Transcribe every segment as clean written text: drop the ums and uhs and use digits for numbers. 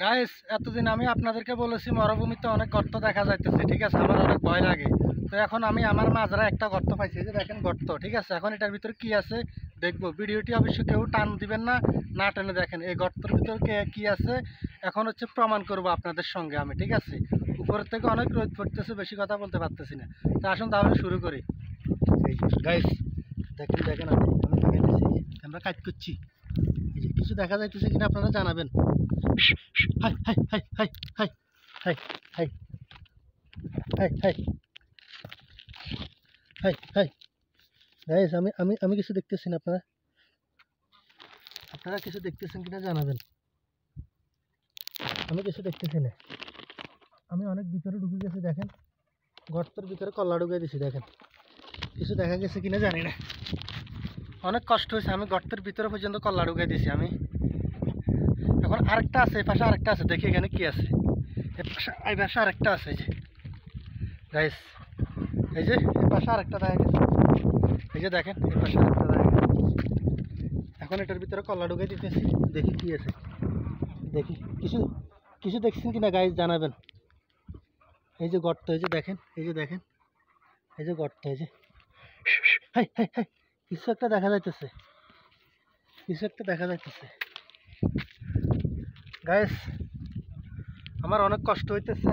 Guys, এতদিন আমি আপনাদেরকে বলেছি মরুভূমিতে অনেক গর্ত দেখা যাইতেছে, ঠিক আছে। আমার অনেক ভয় লাগে। তো এখন আমি আমার মাজরা একটা গর্ত পাইছি, এই যে দেখেন গর্ত, ঠিক আছে। এখন এটার ভিতরে কি আছে দেখবো। ভিডিওটি অবশ্যই কেউ টান দিবেন না, না টেনে দেখেন এই গর্তের ভিতরে কি আছে। এখন হচ্ছে প্রমাণ করব আপনাদের সঙ্গে আমি, ঠিক আছে। উপরের থেকে অনেক রোদ পড়তেছে, বেশি কথা বলতে পারতেছি না। তো আসুন তাহলে শুরু করি। এই গাইস, দেখেন দেখেন, আমি দেখে দিচ্ছি, আমরা কাজ করছি। এই যে কিছু দেখা যাইতেছে কিনা আপনারা জানাবেন। High high high high high high high high high high hi guys, আমি আমি আমি কিছু দেখতেছি না। আপনারা আপনারা কিছু দেখতেছেন কিনা জানাবেন। আমি কিছু দেখতেছি না। আমি অনেক ভিতরে ঢুকে গেছি, দেখেন গর্তের ভিতরে কল্লা ঢুকে দিছি। দেখেন কিছু দেখা গেছে কিনা জানি না। অনেক কষ্ট হয়েছে, আমি গর্তের ভিতরে পর্যন্ত কল্লা ঢুকে দিছি আমি। এখন আরেকটা আছে, এই পাশে আরেকটা আছে, দেখি এখানে কি আছে। এই পাশে আরেকটা আছে, এই যে গাইস, এই যে এই পাশে আরেকটা দেখা গেছে। এই যে দেখেন এই পাশে আরেকটা দেখা গেছে। এখন এটার ভিতরে কল্লা ঢুকে দিতেছি, দেখি কি আছে। দেখি কিছু কিছু দেখছেন কিনা গাইস জানাবেন। এই যে গর্ত, এই যে দেখেন, এই যে দেখেন, এই যে গর্ত, এই যে হাই হাই হাই কিছু একটা দেখা যাইতেছে, কিছু একটা দেখা যাইতেছে গাইস। আমার অনেক কষ্ট হইতেছে,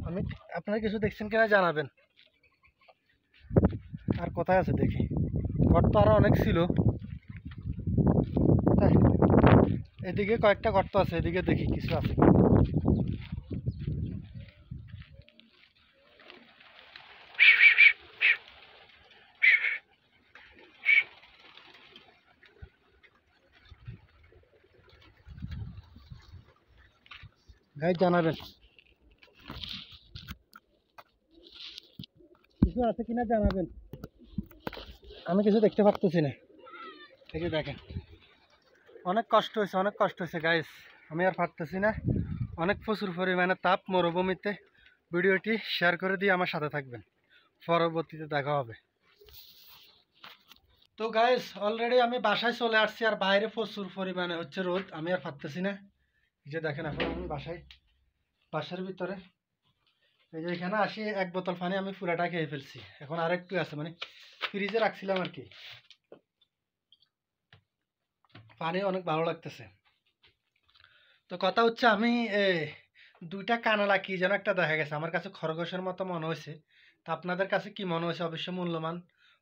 আমি আপনারা কিছু দেখছেন কিনা জানাবেন। আর কোথায় আছে দেখি, গর্ত আরো অনেক ছিল। এদিকে কয়েকটা গর্ত আছে, এদিকে দেখি কিছু আছে। গাইস জানাবেন কিছু আছে কিনা জানাবেন। আমি কিছু দেখতে পারতেছি না। এই যে দেখেন, অনেক কষ্ট হয়েছে, অনেক কষ্ট হয়েছে গাইস। আমি আর পারতেছি না। অনেক প্রচুর পরিমাণে তাপ মরুভূমিতে। ভিডিওটি শেয়ার করে দিয়ে আমার সাথে থাকবেন, পরবর্তীতে দেখা হবে। তো গাইস, অলরেডি আমি বাসায় চলে আসছি, আর বাইরে প্রচুর পরিমাণে হচ্ছে রোদ, আমি আর পারতেছি না। এই যে দেখেন, এখন আমি বাসার ভিতরে। এই যে এখানে আসি, এক বোতল পানি আমি পুরাটা খেয়ে ফেলছি। এখন আর একটু আছে, মানে ফ্রিজে রাখছিলাম আর কি। পানি অনেক ভালো লাগতেছে। তো কথা হচ্ছে, আমি দুইটা কানালা কি যেন একটা দেখা গেছে, আমার কাছে খরগোশের মতো মনে হয়েছে। তা আপনাদের কাছে কি মনে হয়েছে অবশ্যই মূল্যবান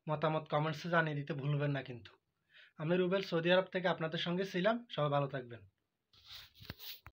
মতামত কমেন্টসে জানিয়ে দিতে ভুলবেন না কিন্তু। আমি রুবেল, সৌদি আরব থেকে আপনাদের সঙ্গে ছিলাম। সবাই ভালো থাকবেন।